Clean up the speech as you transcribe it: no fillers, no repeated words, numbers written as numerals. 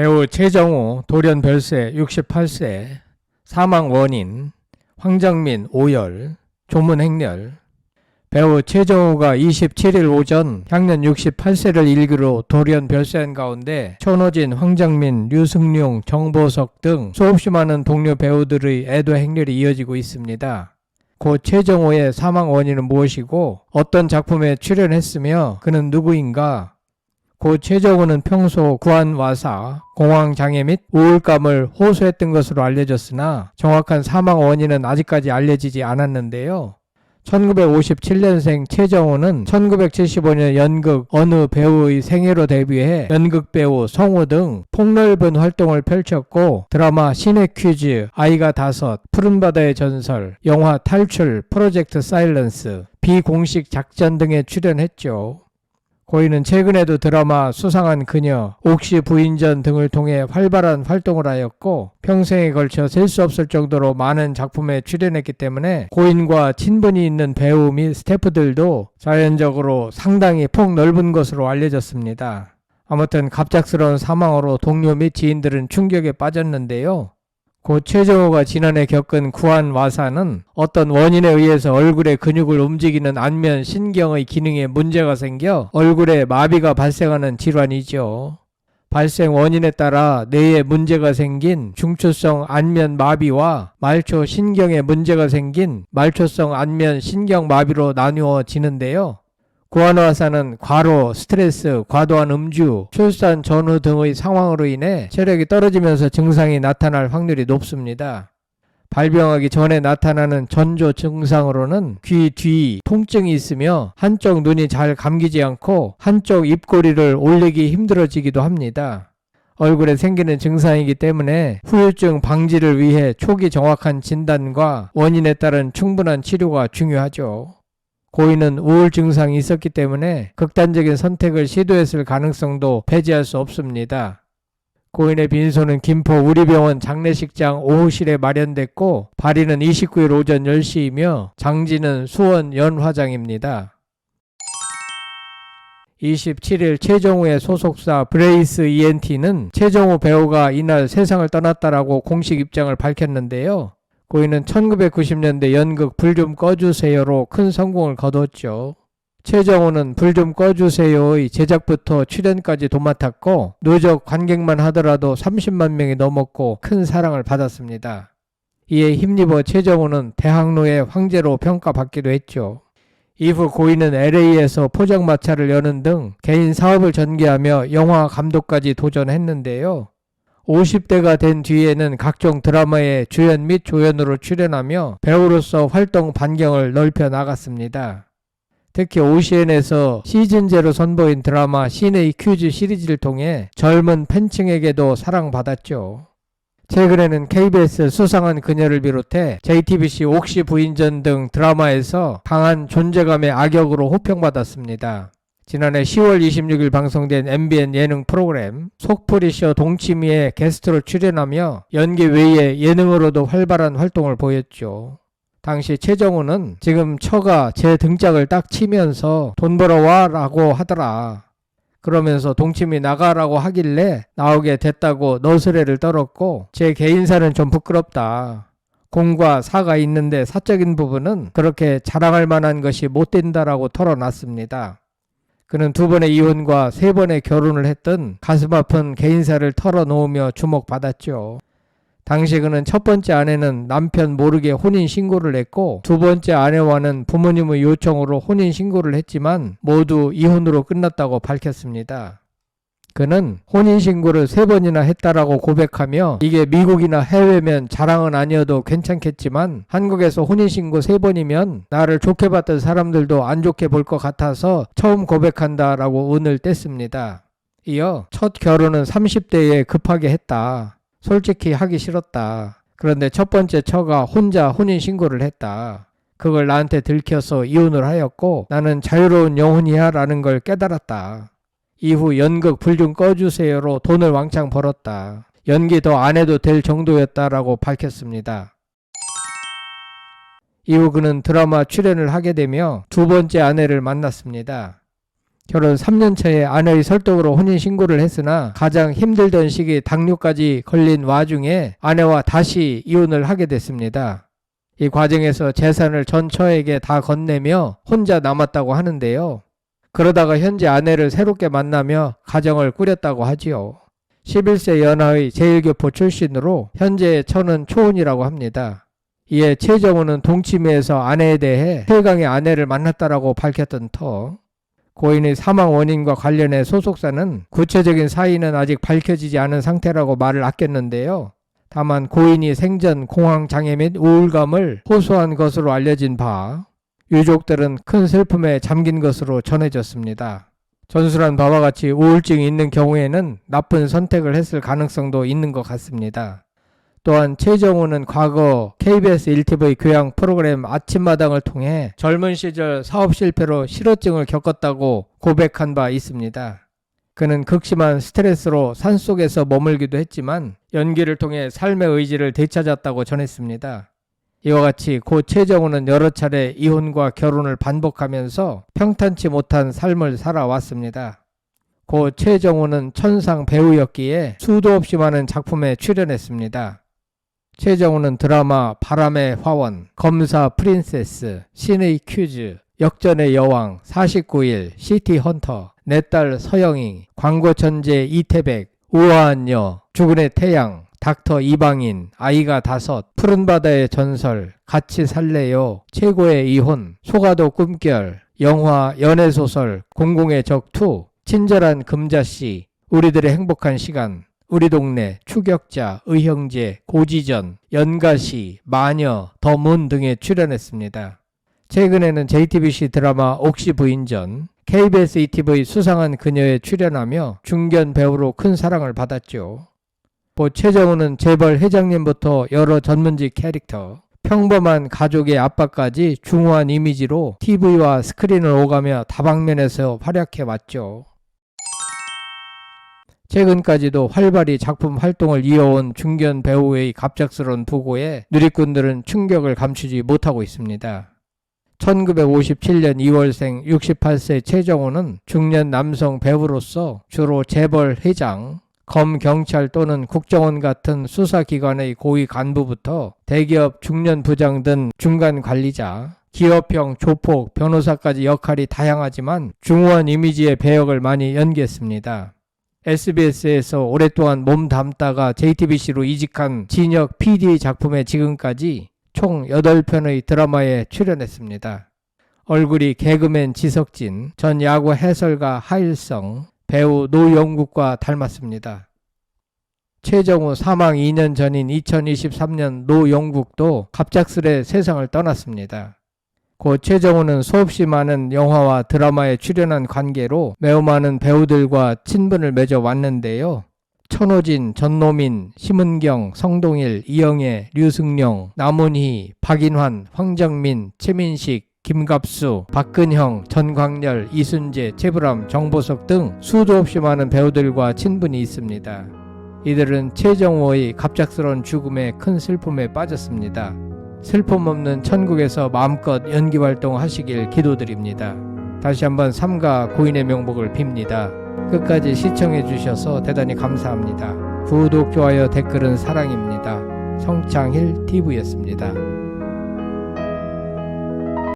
배우 최정우 돌연 별세 68세, 사망 원인 황정민 오열, 조문 행렬. 배우 최정우가 27일 오전 향년 68세를 일기로 돌연 별세한 가운데 천호진, 황정민, 류승룡, 정보석 등 수없이 많은 동료 배우들의 애도 행렬이 이어지고 있습니다. 고 최정우의 사망 원인은 무엇이고 어떤 작품에 출연했으며 그는 누구인가? 고 최정우는 평소 구안와사, 공황장애 및 우울감을 호소했던 것으로 알려졌으나 정확한 사망 원인은 아직까지 알려지지 않았는데요. 1957년생 최정우는 1975년 연극 어느 배우의 생애로 데뷔해 연극배우, 성우 등 폭넓은 활동을 펼쳤고 드라마 신의 퀴즈, 아이가 다섯, 푸른바다의 전설, 영화 탈출, 프로젝트 사일런스, 비공식 작전 등에 출연했죠. 고인은 최근에도 드라마 수상한 그녀, 옥시 부인전 등을 통해 활발한 활동을 하였고 평생에 걸쳐 셀 수 없을 정도로 많은 작품에 출연했기 때문에 고인과 친분이 있는 배우 및 스태프들도 자연적으로 상당히 폭넓은 것으로 알려졌습니다. 아무튼 갑작스러운 사망으로 동료 및 지인들은 충격에 빠졌는데요. 고 최정우가 지난해 겪은 구안와사는 어떤 원인에 의해서 얼굴의 근육을 움직이는 안면 신경의 기능에 문제가 생겨 얼굴에 마비가 발생하는 질환이죠. 발생 원인에 따라 뇌에 문제가 생긴 중추성 안면 마비와 말초 신경에 문제가 생긴 말초성 안면 신경 마비로 나누어지는데요. 구안와사는 과로, 스트레스, 과도한 음주, 출산 전후 등의 상황으로 인해 체력이 떨어지면서 증상이 나타날 확률이 높습니다. 발병하기 전에 나타나는 전조 증상으로는 귀 뒤 통증이 있으며 한쪽 눈이 잘 감기지 않고 한쪽 입꼬리를 올리기 힘들어지기도 합니다. 얼굴에 생기는 증상이기 때문에 후유증 방지를 위해 초기 정확한 진단과 원인에 따른 충분한 치료가 중요하죠. 고인은 우울 증상이 있었기 때문에 극단적인 선택을 시도했을 가능성도 배제할 수 없습니다. 고인의 빈소는 김포 우리병원 장례식장 5호실에 마련됐고 발인은 29일 오전 10시이며 장지는 수원 연화장입니다. 27일 최정우의 소속사 브레이스 ENT는 최정우 배우가 이날 세상을 떠났다라고 공식 입장을 밝혔는데요. 고인은 1990년대 연극 불 좀 꺼주세요로 큰 성공을 거뒀죠. 최정우는 불 좀 꺼주세요의 제작부터 출연까지 도맡았고 누적 관객만 하더라도 30만 명이 넘었고 큰 사랑을 받았습니다. 이에 힘입어 최정우는 대학로의 황제로 평가받기도 했죠. 이후 고인은 LA에서 포장마차를 여는 등 개인 사업을 전개하며 영화 감독까지 도전했는데요. 50대가 된 뒤에는 각종 드라마에 주연 및 조연으로 출연하며 배우로서 활동 반경을 넓혀 나갔습니다. 특히 OCN에서 시즌제로 선보인 드라마 신의 퀴즈 시리즈를 통해 젊은 팬층에게도 사랑받았죠. 최근에는 KBS 수상한 그녀를 비롯해 JTBC 옥시 부인전 등 드라마에서 강한 존재감의 악역으로 호평받았습니다. 지난해 10월 26일 방송된 MBN 예능 프로그램 속풀이쇼 동치미에 게스트로 출연하며 연기 외에 예능으로도 활발한 활동을 보였죠. 당시 최정우는 지금 처가 제 등짝을 딱 치면서 돈 벌어와 라고 하더라. 그러면서 동치미 나가라고 하길래 나오게 됐다고 너스레를 떨었고 제 개인사는 좀 부끄럽다. 공과 사가 있는데 사적인 부분은 그렇게 자랑할 만한 것이 못 된다라고 털어놨습니다. 그는 2번의 이혼과 3번의 결혼을 했던 가슴 아픈 개인사를 털어놓으며 주목받았죠. 당시 그는 첫 번째 아내는 남편 모르게 혼인신고를 했고 두 번째 아내와는 부모님의 요청으로 혼인신고를 했지만 모두 이혼으로 끝났다고 밝혔습니다. 그는 혼인신고를 3번이나 했다라고 고백하며 이게 미국이나 해외면 자랑은 아니어도 괜찮겠지만 한국에서 혼인신고 3번이면 나를 좋게 봤던 사람들도 안 좋게 볼 것 같아서 처음 고백한다라고 운을 뗐습니다. 이어 첫 결혼은 30대에 급하게 했다. 솔직히 하기 싫었다. 그런데 첫 번째 처가 혼자 혼인신고를 했다. 그걸 나한테 들켜서 이혼을 하였고 나는 자유로운 영혼이야 라는 걸 깨달았다. 이후 연극 불 좀 꺼주세요로 돈을 왕창 벌었다. 연기 더 안 해도 될 정도였다라고 밝혔습니다. 이후 그는 드라마 출연을 하게 되며 두 번째 아내를 만났습니다. 결혼 3년 차에 아내의 설득으로 혼인신고를 했으나 가장 힘들던 시기 당뇨까지 걸린 와중에 아내와 다시 이혼을 하게 됐습니다. 이 과정에서 재산을 전 처에게 다 건네며 혼자 남았다고 하는데요. 그러다가 현재 아내를 새롭게 만나며 가정을 꾸렸다고 하지요. 11세 연하의 제1교포 출신으로 현재의 처는 초혼이라고 합니다. 이에 최정우는 동치미에서 아내에 대해 최강의 아내를 만났다라고 밝혔던 터, 고인의 사망 원인과 관련해 소속사는 구체적인 사인은 아직 밝혀지지 않은 상태라고 말을 아꼈는데요. 다만 고인이 생전 공황장애 및 우울감을 호소한 것으로 알려진 바, 유족들은 큰 슬픔에 잠긴 것으로 전해졌습니다. 전술한 바와 같이 우울증이 있는 경우에는 나쁜 선택을 했을 가능성도 있는 것 같습니다. 또한 최정우는 과거 KBS 1TV 교양 프로그램 아침마당을 통해 젊은 시절 사업 실패로 실어증을 겪었다고 고백한 바 있습니다. 그는 극심한 스트레스로 산속에서 머물기도 했지만 연기를 통해 삶의 의지를 되찾았다고 전했습니다. 이와 같이 고 최정우는 여러 차례 이혼과 결혼을 반복하면서 평탄치 못한 삶을 살아왔습니다. 고 최정우는 천상 배우였기에 수도 없이 많은 작품에 출연했습니다. 최정우는 드라마 바람의 화원, 검사 프린세스, 신의 퀴즈, 역전의 여왕, 49일, 시티헌터, 내 딸 서영이, 광고 천재 이태백, 우아한 여, 죽은의 태양, 닥터 이방인, 아이가 5, 푸른 바다의 전설, 같이 살래요, 최고의 이혼, 소가도 꿈결, 영화 연애소설, 공공의 적2, 친절한 금자씨, 우리들의 행복한 시간, 우리 동네, 추격자, 의형제, 고지전, 연가시, 마녀, 더문 등에 출연했습니다. 최근에는 JTBC 드라마 옥시 부인전, KBS ETV 수상한 그녀에 출연하며 중견 배우로 큰 사랑을 받았죠. 최정우는 재벌 회장님부터 여러 전문직 캐릭터, 평범한 가족의 아빠까지 중후한 이미지로 TV와 스크린을 오가며 다방면에서 활약해왔죠. 최근까지도 활발히 작품 활동을 이어온 중견 배우의 갑작스러운 부고에 누리꾼들은 충격을 감추지 못하고 있습니다. 1957년 2월생 68세 최정우는 중년 남성 배우로서 주로 재벌 회장, 검, 경찰 또는 국정원 같은 수사기관의 고위 간부부터 대기업 중년 부장 등 중간 관리자, 기업형 조폭, 변호사까지 역할이 다양하지만 중후한 이미지의 배역을 많이 연기했습니다. SBS에서 오랫동안 몸담다가 JTBC로 이직한 진혁 PD 작품에 지금까지 총 8편의 드라마에 출연했습니다. 얼굴이 개그맨 지석진, 전 야구 해설가 하일성, 배우 노영국과 닮았습니다. 최정우 사망 2년 전인 2023년 노영국도 갑작스레 세상을 떠났습니다. 고 최정우는 수없이 많은 영화와 드라마에 출연한 관계로 매우 많은 배우들과 친분을 맺어왔는데요. 천호진, 전노민, 심은경, 성동일, 이영애, 류승룡, 남은희, 박인환, 황정민, 최민식, 김갑수, 박근형, 전광열, 이순재, 최불암, 정보석 등 수도 없이 많은 배우들과 친분이 있습니다. 이들은 최정우의 갑작스러운 죽음에 큰 슬픔에 빠졌습니다. 슬픔 없는 천국에서 마음껏 연기 활동하시길 기도드립니다. 다시 한번 삼가 고인의 명복을 빕니다. 끝까지 시청해 주셔서 대단히 감사합니다. 구독, 좋아요, 댓글은 사랑입니다. 성창힐 TV였습니다.